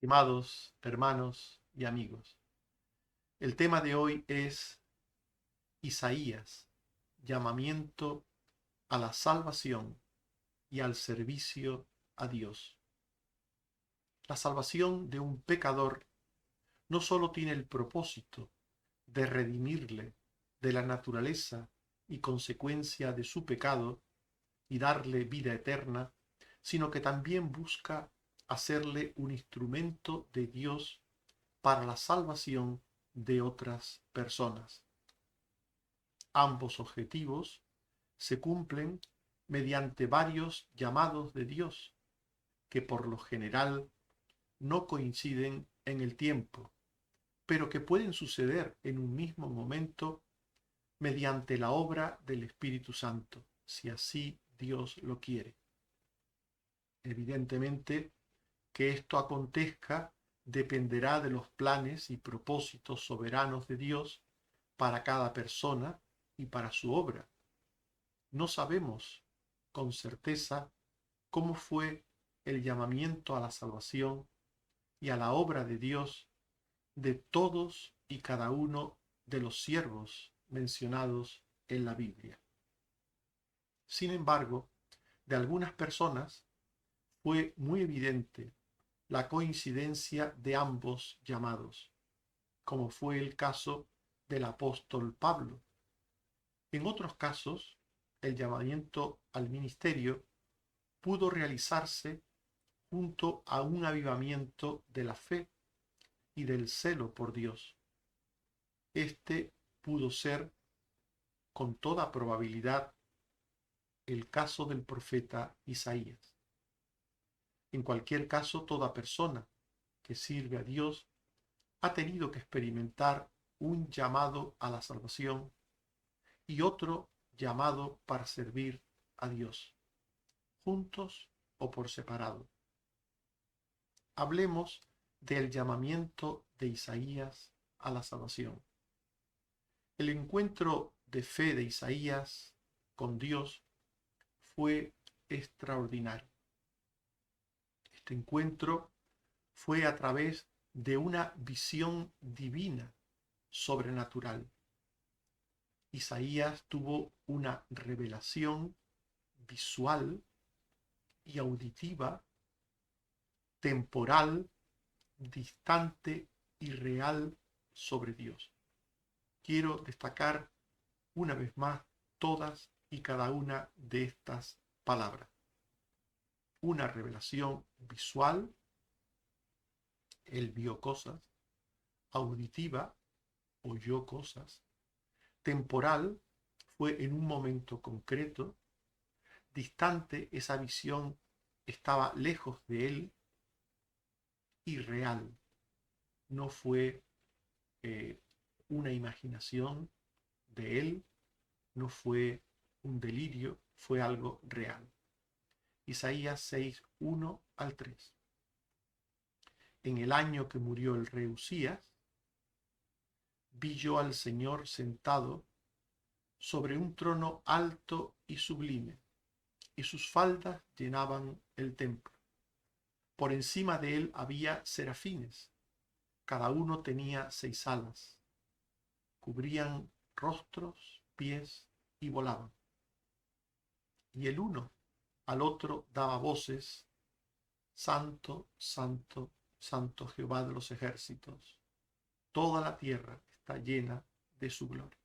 Estimados hermanos y amigos, el tema de hoy es Isaías, llamamiento a la salvación y al servicio a Dios. La salvación de un pecador no solo tiene el propósito de redimirle de la naturaleza y consecuencia de su pecado y darle vida eterna, sino que también busca hacerle un instrumento de Dios para la salvación de otras personas. Ambos objetivos se cumplen mediante varios llamados de Dios que por lo general no coinciden en el tiempo, pero que pueden suceder en un mismo momento mediante la obra del Espíritu Santo, si así Dios lo quiere. Evidentemente que esto acontezca dependerá de los planes y propósitos soberanos de Dios para cada persona y para su obra. No sabemos con certeza cómo fue el llamamiento a la salvación y a la obra de Dios de todos y cada uno de los siervos mencionados en la Biblia. Sin embargo, de algunas personas fue muy evidente la coincidencia de ambos llamados, como fue el caso del apóstol Pablo. En otros casos, el llamamiento al ministerio pudo realizarse junto a un avivamiento de la fe y del celo por Dios. Este pudo ser, con toda probabilidad, el caso del profeta Isaías. En cualquier caso, toda persona que sirve a Dios ha tenido que experimentar un llamado a la salvación y otro llamado para servir a Dios, juntos o por separado. Hablemos del llamamiento de Isaías a la salvación. El encuentro de fe de Isaías con Dios fue extraordinario. Este encuentro fue a través de una visión divina, sobrenatural. Isaías tuvo una revelación visual y auditiva, temporal, distante y real sobre Dios. Quiero destacar una vez más todas y cada una de estas palabras. Una revelación visual, él vio cosas; auditiva, oyó cosas; temporal, fue en un momento concreto; distante, esa visión estaba lejos de él; y real, no fue eh, una imaginación de él, no fue un delirio, fue algo real. Isaías 6, 1 al 3. En el año que murió el rey Usías, vi yo al Señor sentado sobre un trono alto y sublime, y sus faldas llenaban el templo. Por encima de él había serafines, cada uno tenía 6 alas, cubrían rostros, pies y volaban. Y el uno al otro daba voces: Santo, santo, santo Jehová de los ejércitos, toda la tierra está llena de su gloria.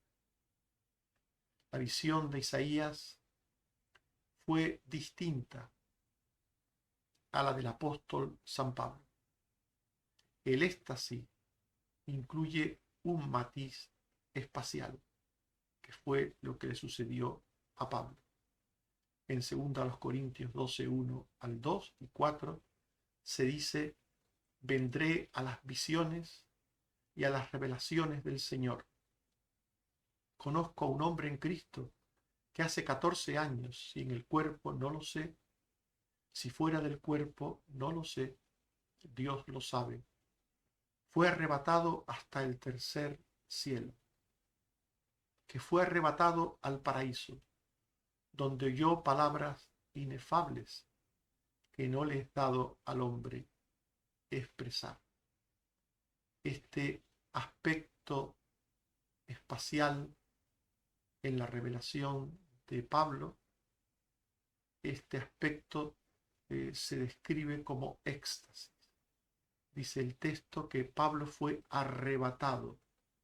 La visión de Isaías fue distinta a la del apóstol San Pablo. El éxtasis incluye un matiz espacial, que fue lo que le sucedió a Pablo. En 2 Corintios 12, 1 al 2 y 4 se dice: vendré a las visiones y a las revelaciones del Señor. Conozco a un hombre en Cristo que hace 14 años, si en el cuerpo no lo sé, si fuera del cuerpo no lo sé, Dios lo sabe, fue arrebatado hasta el tercer cielo, que fue arrebatado al paraíso, donde oyó palabras inefables que no le es dado al hombre, expresar. Este aspecto espacial en la revelación de Pablo, este aspecto se describe como éxtasis. Dice el texto que Pablo fue arrebatado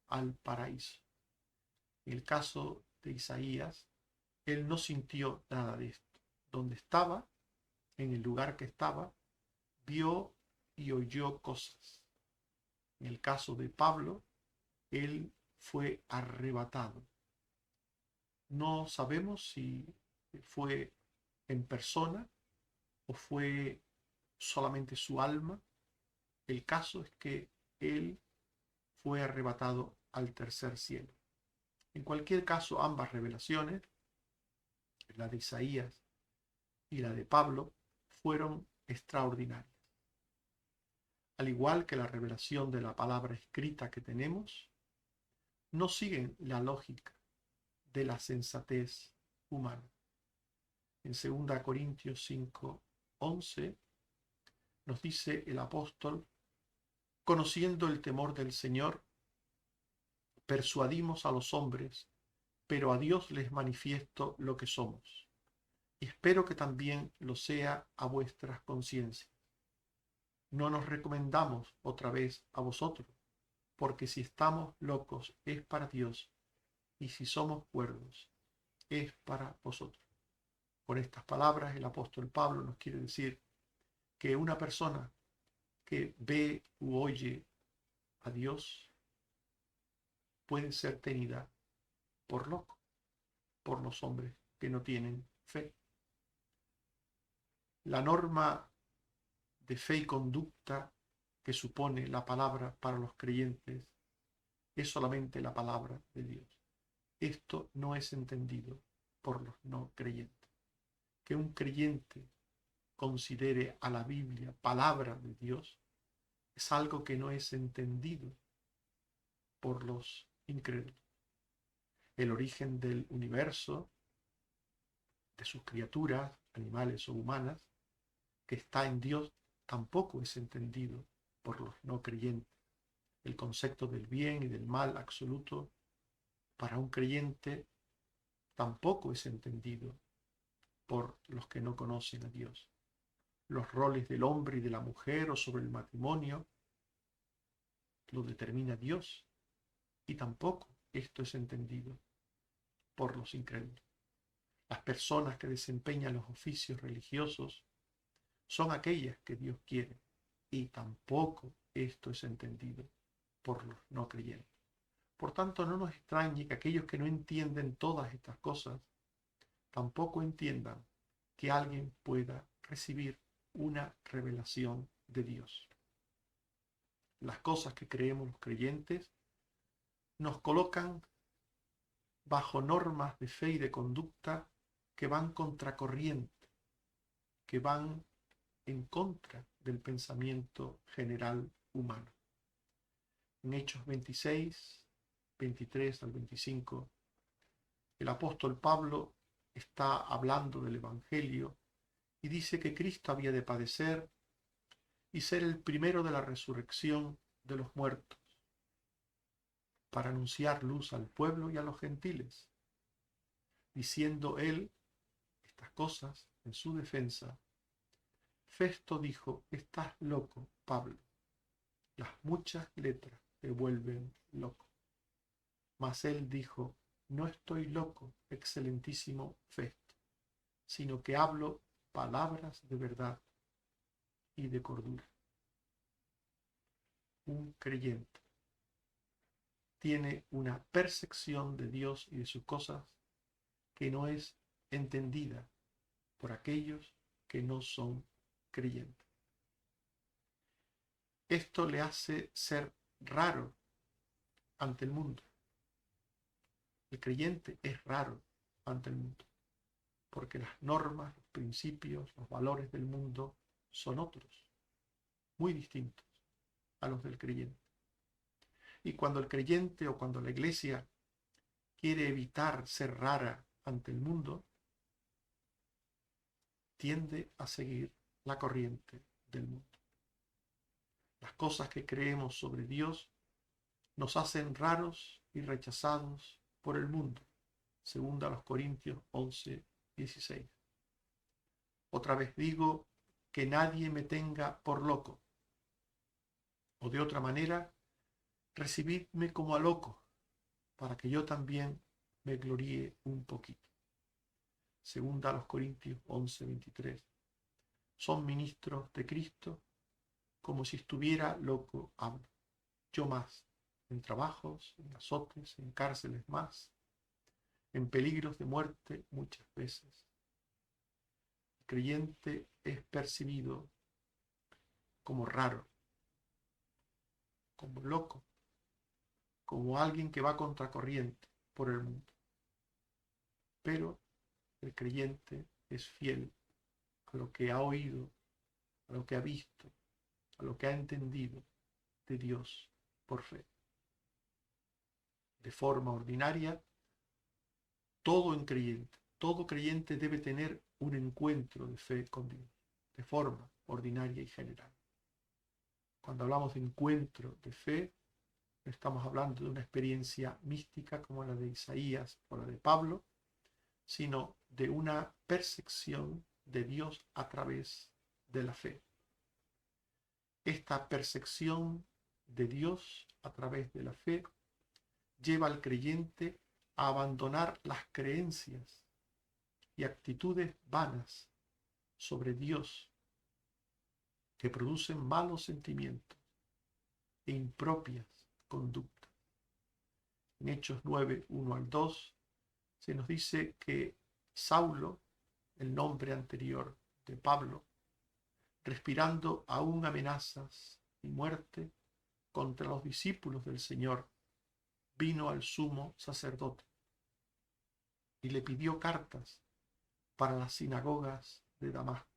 al paraíso. En el caso de Isaías, él no sintió nada de esto. Donde estaba, en el lugar que estaba, vio y oyó cosas. En el caso de Pablo, él fue arrebatado. No sabemos si fue en persona o fue solamente su alma. El caso es que él fue arrebatado al tercer cielo. En cualquier caso, ambas revelaciones, la de Isaías y la de Pablo, fueron extraordinarias. Al igual que la revelación de la palabra escrita que tenemos, no siguen la lógica de la sensatez humana. En 2 Corintios 5:11 nos dice el apóstol: conociendo el temor del Señor, persuadimos a los hombres, pero a Dios les manifiesto lo que somos. Y espero que también lo sea a vuestras conciencias. No nos recomendamos otra vez a vosotros, porque si estamos locos es para Dios, y si somos cuerdos es para vosotros. Con estas palabras el apóstol Pablo nos quiere decir que una persona que ve u oye a Dios puede ser tenida por loco por los hombres que no tienen fe. La norma de fe y conducta que supone la palabra para los creyentes es solamente la palabra de Dios. Esto no es entendido por los no creyentes. Que un creyente considere a la Biblia palabra de Dios es algo que no es entendido por los incrédulos. El origen del universo, de sus criaturas, animales o humanas, que está en Dios, tampoco es entendido por los no creyentes. El concepto del bien y del mal absoluto para un creyente tampoco es entendido por los que no conocen a Dios. Los roles del hombre y de la mujer o sobre el matrimonio lo determina Dios, y tampoco esto es entendido por los incrédulos. Las personas que desempeñan los oficios religiosos son aquellas que Dios quiere, y tampoco esto es entendido por los no creyentes. Por tanto, no nos extrañe que aquellos que no entienden todas estas cosas tampoco entiendan que alguien pueda recibir una revelación de Dios. Las cosas que creemos los creyentes nos colocan bajo normas de fe y de conducta que van contracorriente, que van en contra del pensamiento general humano. En Hechos 26, 23 al 25, el apóstol Pablo está hablando del Evangelio y dice que Cristo había de padecer y ser el primero de la resurrección de los muertos, para anunciar luz al pueblo y a los gentiles. Diciendo él estas cosas en su defensa, Festo dijo: estás loco, Pablo, las muchas letras te vuelven loco. Mas él dijo: no estoy loco, excelentísimo Festo, sino que hablo palabras de verdad y de cordura. Un creyente tiene una percepción de Dios y de sus cosas que no es entendida por aquellos que no son creyentes. Esto le hace ser raro ante el mundo. El creyente es raro ante el mundo, porque las normas, los principios, los valores del mundo son otros, muy distintos a los del creyente. Y cuando el creyente o cuando la iglesia quiere evitar ser rara ante el mundo, tiende a seguir la corriente del mundo. Las cosas que creemos sobre Dios nos hacen raros y rechazados por el mundo. Segunda a los Corintios 11:16. Otra vez digo que nadie me tenga por loco. O de otra manera, recibidme como a loco, para que yo también me gloríe un poquito. Segunda a los Corintios 11:23. Son ministros de Cristo, como si estuviera loco hablo. Yo más, en trabajos, en azotes, en cárceles más, en peligros de muerte muchas veces. El creyente es percibido como raro, como loco, como alguien que va contracorriente por el mundo. Pero el creyente es fiel a lo que ha oído, a lo que ha visto, a lo que ha entendido de Dios por fe. De forma ordinaria, todo creyente debe tener un encuentro de fe con Dios, de forma ordinaria y general. Cuando hablamos de encuentro de fe, no estamos hablando de una experiencia mística como la de Isaías o la de Pablo, sino de una percepción de Dios a través de la fe. Esta percepción de Dios a través de la fe lleva al creyente a abandonar las creencias y actitudes vanas sobre Dios que producen malos sentimientos e impropias conductas. En Hechos 9, 1 al 2, se nos dice que Saulo, el nombre anterior de Pablo, respirando aún amenazas y muerte contra los discípulos del Señor, vino al sumo sacerdote y le pidió cartas para las sinagogas de Damasco,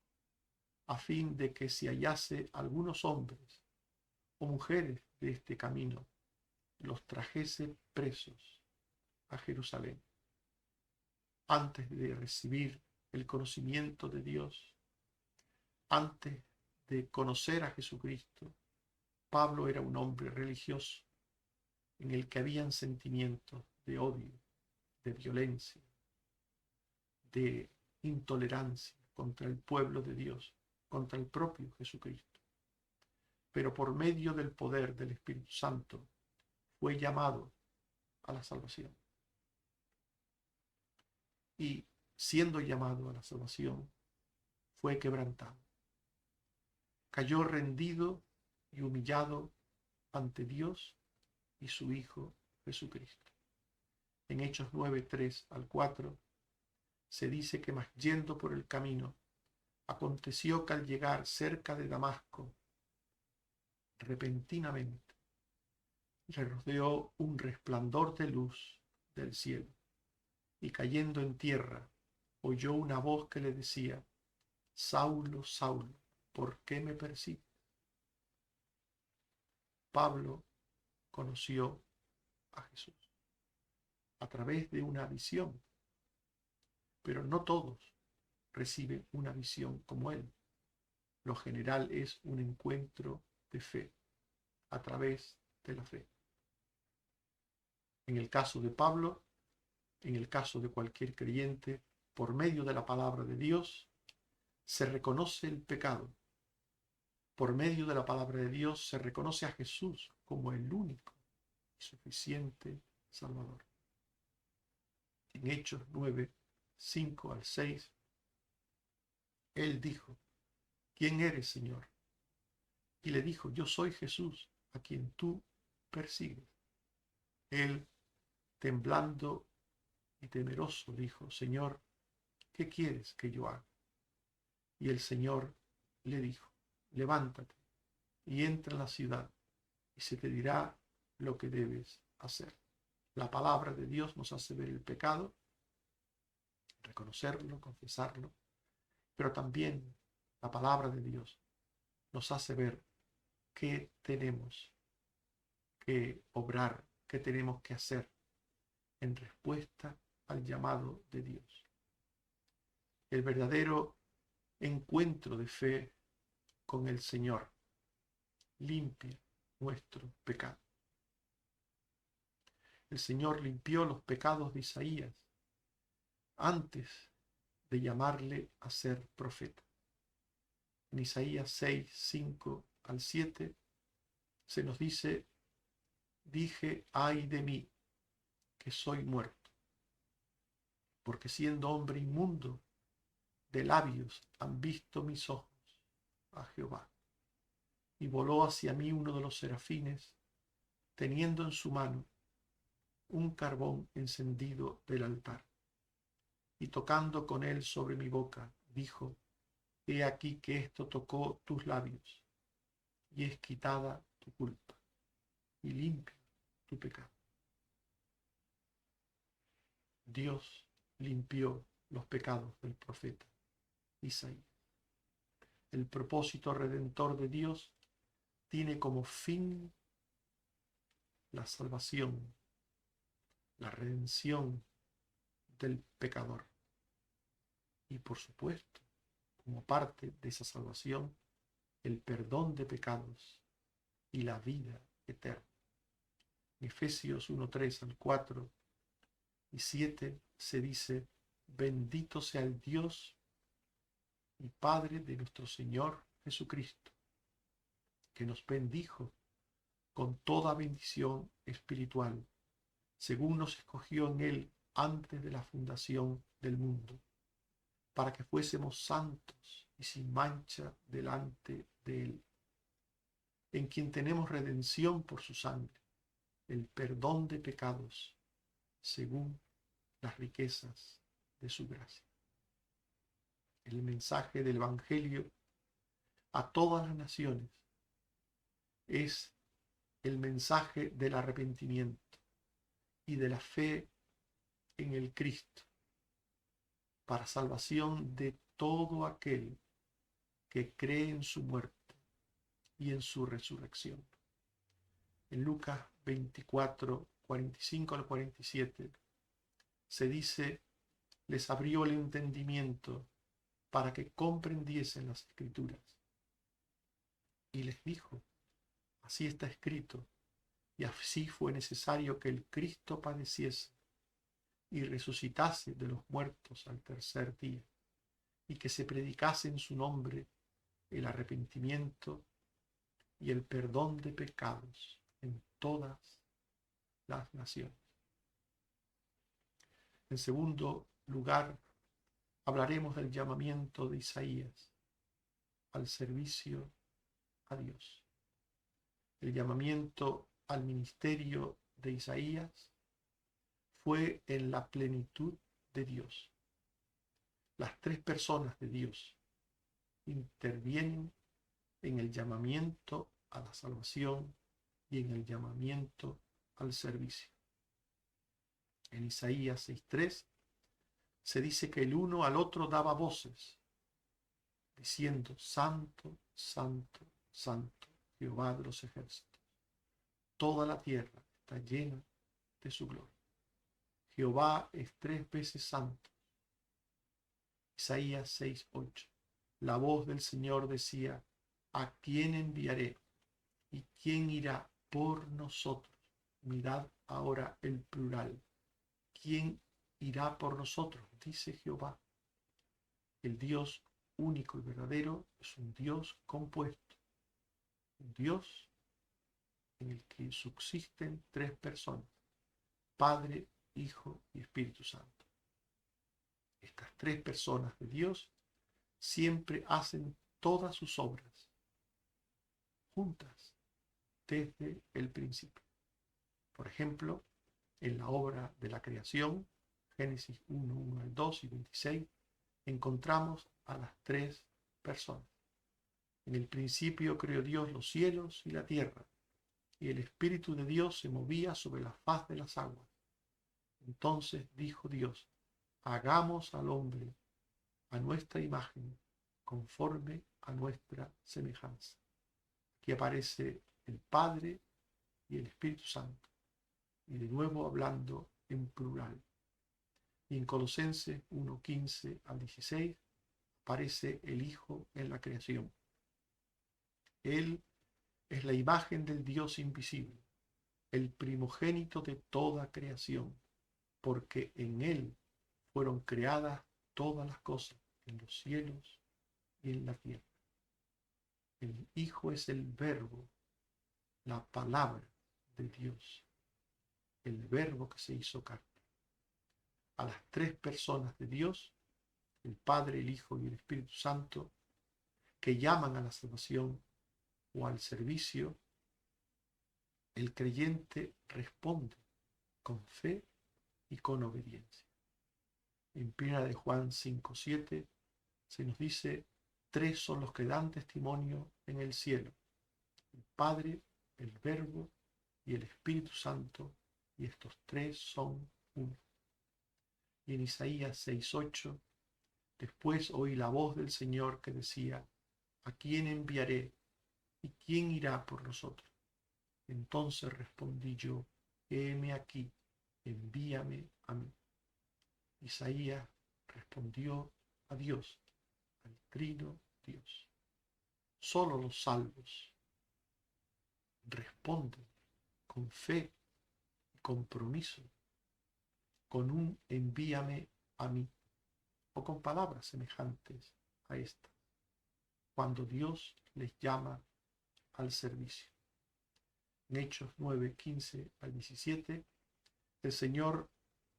a fin de que si hallase algunos hombres o mujeres de este camino, los trajese presos a Jerusalén. Antes de recibir el conocimiento de Dios, antes de conocer a Jesucristo, Pablo era un hombre religioso en el que habían sentimientos de odio, de violencia, de intolerancia contra el pueblo de Dios, contra el propio Jesucristo. Pero por medio del poder del Espíritu Santo fue llamado a la salvación. Y siendo llamado a la salvación, fue quebrantado. Cayó rendido y humillado ante Dios y su Hijo Jesucristo. En Hechos 9, 3 al 4, se dice que mas yendo por el camino, aconteció que al llegar cerca de Damasco, repentinamente, le rodeó un resplandor de luz del cielo, y cayendo en tierra, oyó una voz que le decía: Saulo, Saulo, ¿por qué me persigues? Pablo conoció a Jesús a través de una visión, pero no todos reciben una visión como él. Lo general es un encuentro de fe, a través de la fe. En el caso de Pablo, en el caso de cualquier creyente, por medio de la palabra de Dios, se reconoce el pecado. Por medio de la palabra de Dios se reconoce a Jesús como el único y suficiente Salvador. En Hechos 9, 5 al 6, él dijo: ¿Quién eres, Señor? Y le dijo: Yo soy Jesús, a quien tú persigues. Él, temblando y temeroso, dijo: Señor, ¿qué quieres que yo haga? Y el Señor le dijo: Levántate y entra en la ciudad, y se te dirá lo que debes hacer. La palabra de Dios nos hace ver el pecado, reconocerlo, confesarlo, pero también la palabra de Dios nos hace ver qué tenemos que obrar, qué tenemos que hacer en respuesta al llamado de Dios. El verdadero encuentro de fe con el Señor limpia nuestro pecado. El Señor limpió los pecados de Isaías antes de llamarle a ser profeta. En Isaías 6, 5 al 7 se nos dice: dije, ay de mí, que soy muerto, porque siendo hombre inmundo, de labios han visto mis ojos a Jehová. Y voló hacia mí uno de los serafines, teniendo en su mano un carbón encendido del altar. Y tocando con él sobre mi boca, dijo: he aquí que esto tocó tus labios, y es quitada tu culpa, y limpio tu pecado. Dios limpió los pecados del profeta Isaías. El propósito redentor de Dios tiene como fin la salvación, la redención del pecador. Y por supuesto, como parte de esa salvación, el perdón de pecados y la vida eterna. En Efesios 1, 3 al 4 y 7 se dice: bendito sea el Dios y Padre de nuestro Señor Jesucristo, que nos bendijo con toda bendición espiritual, según nos escogió en Él antes de la fundación del mundo, para que fuésemos santos y sin mancha delante de Él, en quien tenemos redención por su sangre, el perdón de pecados, según las riquezas de su gracia. El mensaje del Evangelio a todas las naciones es el mensaje del arrepentimiento y de la fe en el Cristo, para salvación de todo aquel que cree en su muerte y en su resurrección. En Lucas 24, 45 al 47 se dice: les abrió el entendimiento para que comprendiesen las Escrituras. Y les dijo: así está escrito, y así fue necesario que el Cristo padeciese y resucitase de los muertos al tercer día, y que se predicase en su nombre el arrepentimiento y el perdón de pecados en todas las naciones. En segundo lugar, hablaremos del llamamiento de Isaías al servicio a Dios. El llamamiento al ministerio de Isaías fue en la plenitud de Dios. Las tres personas de Dios intervienen en el llamamiento a la salvación y en el llamamiento al servicio. En Isaías 6:3 se dice que el uno al otro daba voces, diciendo: santo, santo, santo, Jehová de los ejércitos. Toda la tierra está llena de su gloria. Jehová es 3 veces santo. Isaías 6:8. La voz del Señor decía: ¿a quién enviaré? ¿Y quién irá por nosotros? Mirad ahora el plural. ¿Quién irá por nosotros? Dice Jehová. El Dios único y verdadero es un Dios compuesto, un Dios en el que subsisten 3 personas: Padre, Hijo y Espíritu Santo. Estas 3 personas de Dios siempre hacen todas sus obras juntas desde el principio. Por ejemplo, en la obra de la creación, Génesis 1, 1 al 2 y 26, encontramos a las 3 personas. En el principio creó Dios los cielos y la tierra, y el Espíritu de Dios se movía sobre la faz de las aguas. Entonces dijo Dios: hagamos al hombre a nuestra imagen, conforme a nuestra semejanza. Aquí aparece el Padre y el Espíritu Santo, y de nuevo hablando en plural. Y en Colosenses 1:15 al 16 aparece el Hijo en la creación. Él Es la imagen del Dios invisible, el primogénito de toda creación, porque en él fueron creadas todas las cosas, en los cielos y en la tierra. El Hijo es el Verbo, la palabra de Dios, el Verbo que se hizo carne. A las tres personas de Dios, el Padre, el Hijo y el Espíritu Santo, que llaman a la salvación o al servicio, el creyente responde con fe y con obediencia. En 1 de Juan 5:7 se nos dice: tres son los que dan testimonio en el cielo, el Padre, el Verbo y el Espíritu Santo, y estos tres son uno. Y en Isaías 6:8, después oí la voz del Señor que decía: ¿a quién enviaré? ¿Y quién irá por nosotros? Entonces respondí yo: heme aquí, envíame a mí. Isaías respondió a Dios, al Trino Dios. Solo los salvos responden con fe y compromiso, con un envíame a mí, o con palabras semejantes a esta, cuando Dios les llama al servicio. En Hechos 9:15 al 17, el Señor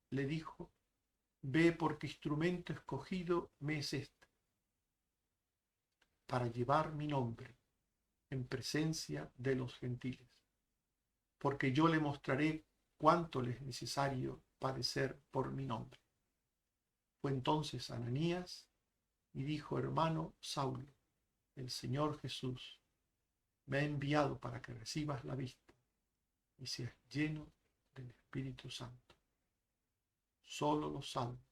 le dijo: ve, porque instrumento escogido me es este, para llevar mi nombre en presencia de los gentiles, porque yo le mostraré cuánto le es necesario padecer por mi nombre. Fue entonces Ananías y dijo: hermano Saulo, el Señor Jesús me ha enviado para que recibas la vista y seas lleno del Espíritu Santo. Solo los salvos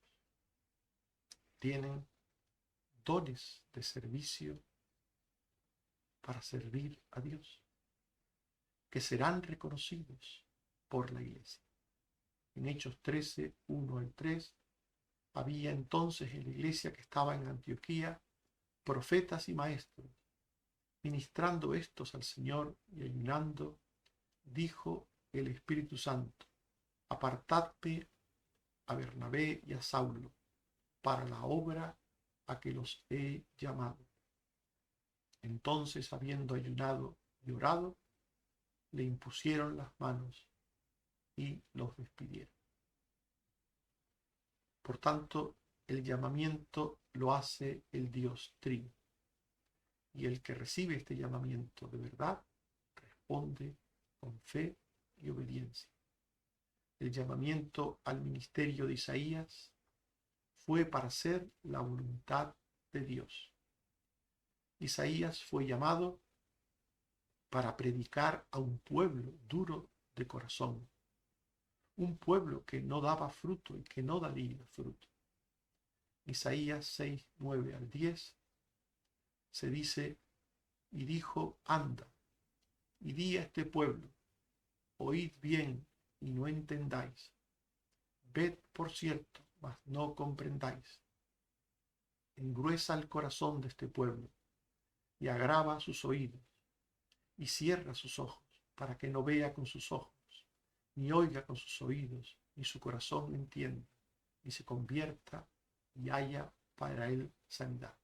tienen dones de servicio para servir a Dios, que serán reconocidos por la Iglesia. En Hechos 13:1 al 3, había entonces en la iglesia que estaba en Antioquía profetas y maestros. Ministrando estos al Señor y ayunando, dijo el Espíritu Santo: apartadme a Bernabé y a Saulo para la obra a que los he llamado. Entonces, habiendo ayunado y orado, le impusieron las manos y los despidieron. Por tanto, el llamamiento lo hace el Dios Trino. Y el que recibe este llamamiento de verdad responde con fe y obediencia. El llamamiento al ministerio de Isaías fue para hacer la voluntad de Dios. Isaías fue llamado para predicar a un pueblo duro de corazón, un pueblo que no daba fruto y que no daría fruto. Isaías 6:9 al 10 se dice: y dijo: anda, y di a este pueblo, oíd bien y no entendáis, ved por cierto, mas no comprendáis. Engruesa el corazón de este pueblo, y agrava sus oídos, y cierra sus ojos, para que no vea con sus ojos, ni oiga con sus oídos, ni su corazón entienda, y se convierta y haya para él sanidad.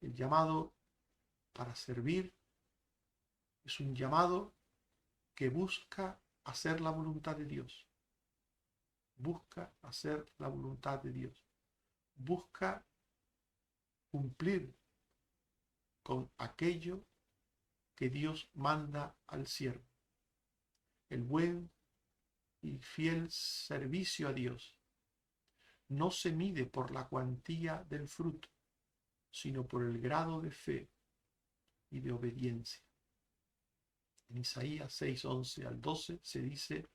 El llamado para servir es un llamado que busca hacer la voluntad de Dios. Busca hacer la voluntad de Dios. Busca cumplir con aquello que Dios manda al siervo. El buen y fiel servicio a Dios no se mide por la cuantía del fruto, sino por el grado de fe y de obediencia. En Isaías 6:11 al 12 se dice: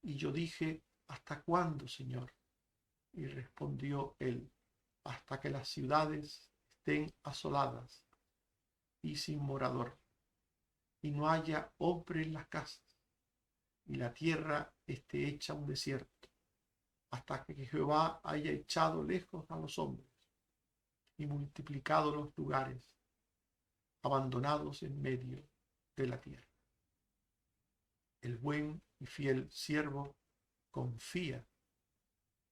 y yo dije: ¿hasta cuándo, Señor? Y respondió él: hasta que las ciudades estén asoladas y sin morador, y no haya hombre en las casas, y la tierra esté hecha un desierto, hasta que Jehová haya echado lejos a los hombres y multiplicado los lugares, abandonados en medio de la tierra. El buen y fiel siervo confía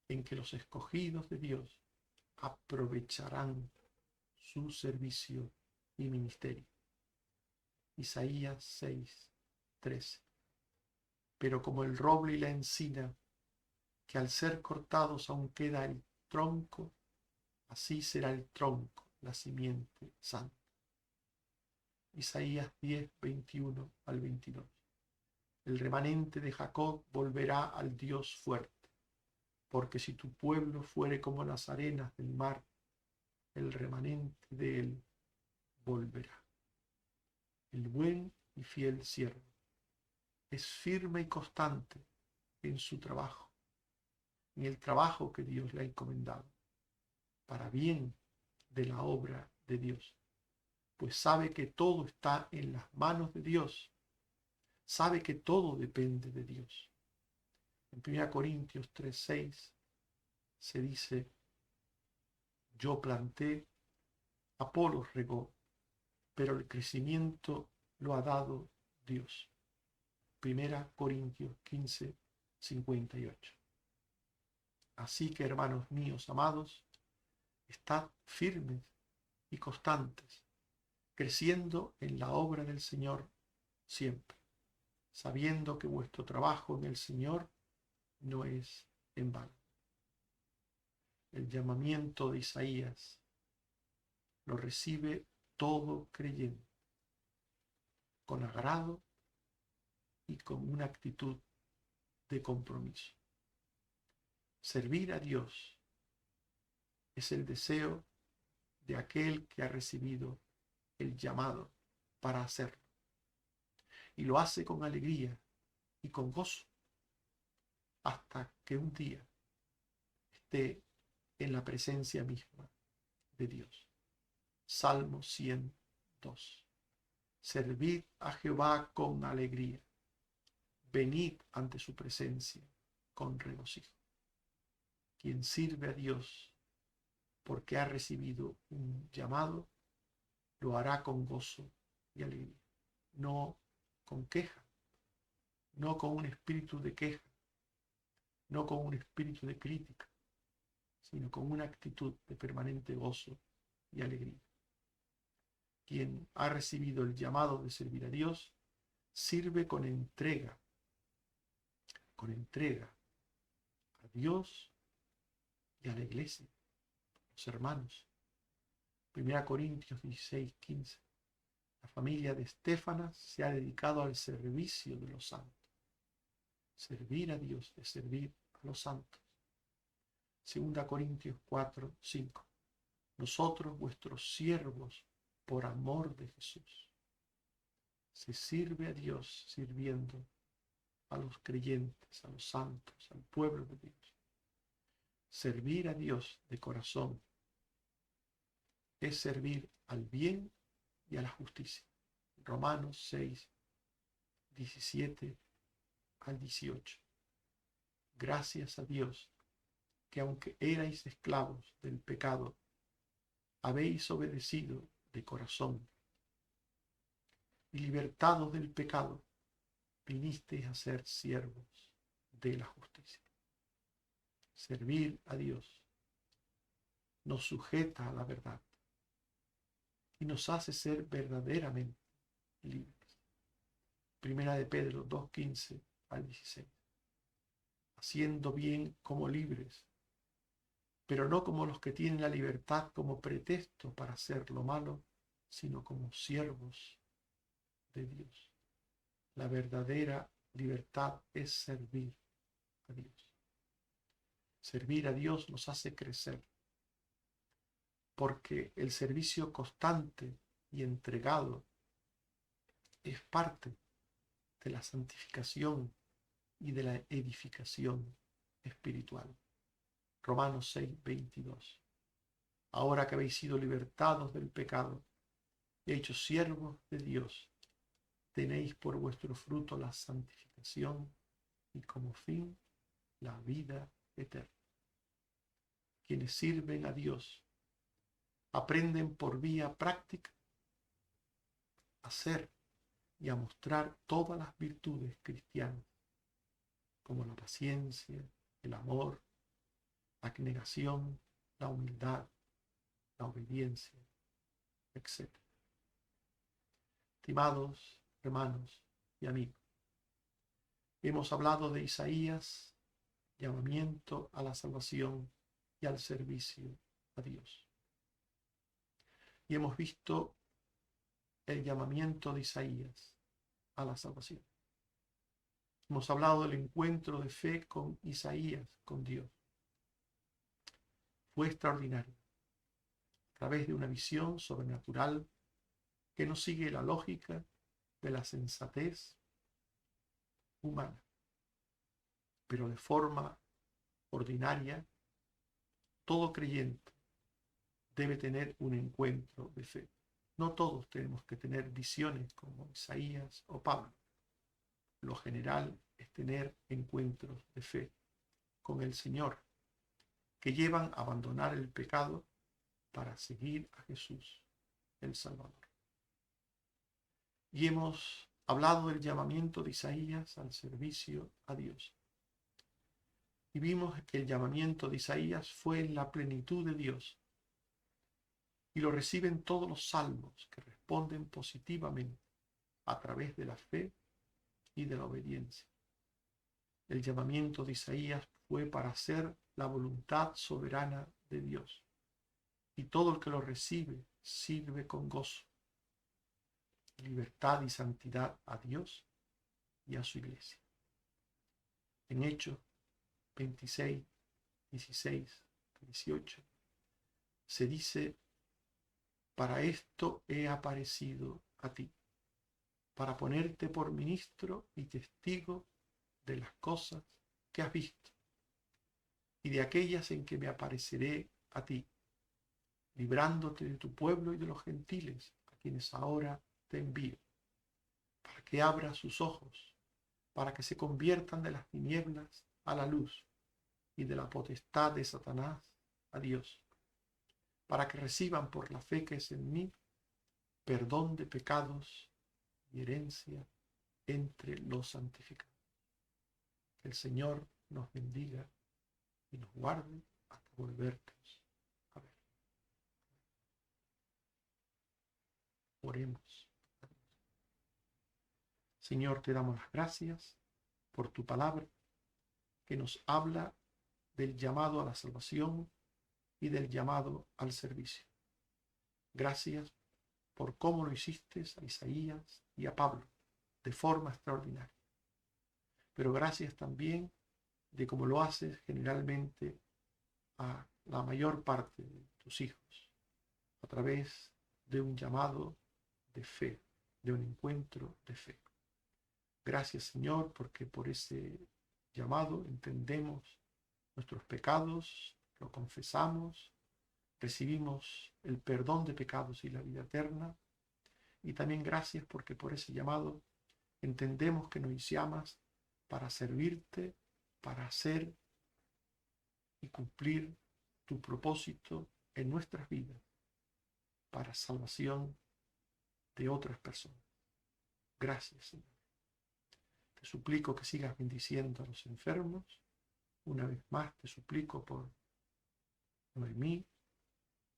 en que los escogidos de Dios aprovecharán su servicio y ministerio. Isaías 6:13. Pero como el roble y la encina, que al ser cortados aún queda el tronco, así será el tronco, la simiente santa. Isaías 10:21-22. El remanente de Jacob volverá al Dios fuerte, porque si tu pueblo fuere como las arenas del mar, el remanente de él volverá. El buen y fiel siervo es firme y constante en su trabajo, en el trabajo que Dios le ha encomendado, para bien de la obra de Dios, pues sabe que todo está en las manos de Dios, sabe que todo depende de Dios. En 1 Corintios 3:6 se dice: yo planté, Apolos regó, pero el crecimiento lo ha dado Dios. 1 Corintios 15:58. Así que, hermanos míos amados, estad firmes y constantes, creciendo en la obra del Señor siempre, sabiendo que vuestro trabajo en el Señor no es en vano. El llamamiento de Isaías lo recibe todo creyente, con agrado y con una actitud de compromiso. Servir a Dios es el deseo de aquel que ha recibido el llamado para hacerlo, y lo hace con alegría y con gozo, hasta que un día esté en la presencia misma de Dios. Salmo 102. Servid a Jehová con alegría, venid ante su presencia con regocijo. Quien sirve a Dios porque ha recibido un llamado, lo hará con gozo y alegría, no con queja, no con un espíritu de queja, no con un espíritu de crítica, sino con una actitud de permanente gozo y alegría. Quien ha recibido el llamado de servir a Dios, sirve con entrega a Dios y a la iglesia, los hermanos. 1 Corintios 16:15. La familia de Estefanas se ha dedicado al servicio de los santos. Servir a Dios es servir a los santos. 2 Corintios 4:5. Nosotros, vuestros siervos, por amor de Jesús. Se sirve a Dios sirviendo a los creyentes, a los santos, al pueblo de Dios. Servir a Dios de corazón es servir al bien y a la justicia. Romanos 6:17-18. Gracias a Dios que aunque erais esclavos del pecado, habéis obedecido de corazón, y libertados del pecado, vinisteis a ser siervos de la justicia. Servir a Dios nos sujeta a la verdad y nos hace ser verdaderamente libres. Primera de Pedro 2:15-16. Haciendo bien como libres, pero no como los que tienen la libertad como pretexto para hacer lo malo, sino como siervos de Dios. La verdadera libertad es servir a Dios. Servir a Dios nos hace crecer, porque el servicio constante y entregado es parte de la santificación y de la edificación espiritual. Romanos 6:22. Ahora que habéis sido libertados del pecado y hechos siervos de Dios, tenéis por vuestro fruto la santificación y como fin la vida eterna. Quienes sirven a Dios aprenden por vía práctica hacer y a mostrar todas las virtudes cristianas, como la paciencia, el amor, la abnegación, la humildad, la obediencia, etc. Estimados hermanos y amigos, hemos hablado de Isaías, llamamiento a la salvación y al servicio a Dios. Y hemos visto el llamamiento de Isaías a la salvación. Hemos hablado del encuentro de fe con Isaías, con Dios. Fue extraordinario, a través de una visión sobrenatural que no sigue la lógica de la sensatez humana, pero de forma ordinaria, todo creyente debe tener un encuentro de fe. No todos tenemos que tener visiones como Isaías o Pablo. Lo general es tener encuentros de fe con el Señor, que llevan a abandonar el pecado para seguir a Jesús, el Salvador. Y hemos hablado del llamamiento de Isaías al servicio a Dios. Y vimos que el llamamiento de Isaías fue en la plenitud de Dios. Y lo reciben todos los salmos que responden positivamente a través de la fe y de la obediencia. El llamamiento de Isaías fue para hacer la voluntad soberana de Dios. Y todo el que lo recibe sirve con gozo, libertad y santidad a Dios y a su iglesia. En Hechos 26, 16, 18 se dice: para esto he aparecido a ti, para ponerte por ministro y testigo de las cosas que has visto y de aquellas en que me apareceré a ti, librándote de tu pueblo y de los gentiles, a quienes ahora te envío, para que abras sus ojos, para que se conviertan de las tinieblas a la luz y de la potestad de Satanás a Dios, para que reciban por la fe que es en mí perdón de pecados y herencia entre los santificados. Que el Señor nos bendiga y nos guarde hasta volvernos a ver. Oremos. Señor, te damos las gracias por tu palabra que nos habla del llamado a la salvación y del llamado al servicio. Gracias por cómo lo hiciste a Isaías y a Pablo de forma extraordinaria. Pero gracias también de cómo lo haces generalmente a la mayor parte de tus hijos, a través de un llamado de fe, de un encuentro de fe. Gracias, Señor, porque por ese llamado entendemos nuestros pecados, lo confesamos, recibimos el perdón de pecados y la vida eterna. Y también gracias porque por ese llamado entendemos que nos llamas para servirte, para hacer y cumplir tu propósito en nuestras vidas, para salvación de otras personas. Gracias, Señor. Te suplico que sigas bendiciendo a los enfermos. Una vez más te suplico por Noemí,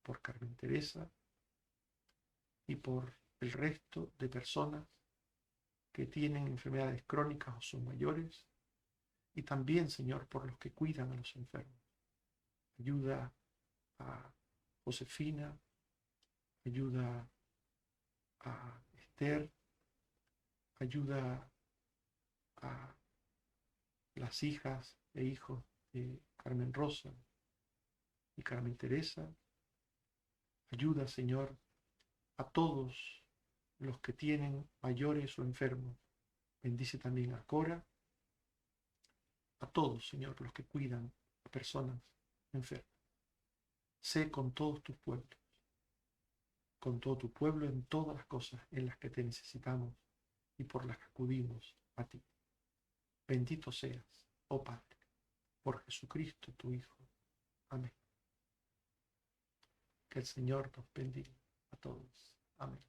por Carmen Teresa y por el resto de personas que tienen enfermedades crónicas o son mayores, y también, Señor, por los que cuidan a los enfermos. Ayuda a Josefina, ayuda a Esther, ayuda a las hijas e hijos de Carmen Rosa y Carmen Teresa. Ayuda, Señor, a todos los que tienen mayores o enfermos. Bendice también a Cora, a todos, Señor, los que cuidan a personas enfermas. Sé con todos tus pueblos, con todo tu pueblo en todas las cosas en las que te necesitamos y por las que acudimos a ti. Bendito seas, oh Padre, por Jesucristo tu Hijo. Amén. Que el Señor nos bendiga a todos. Amén.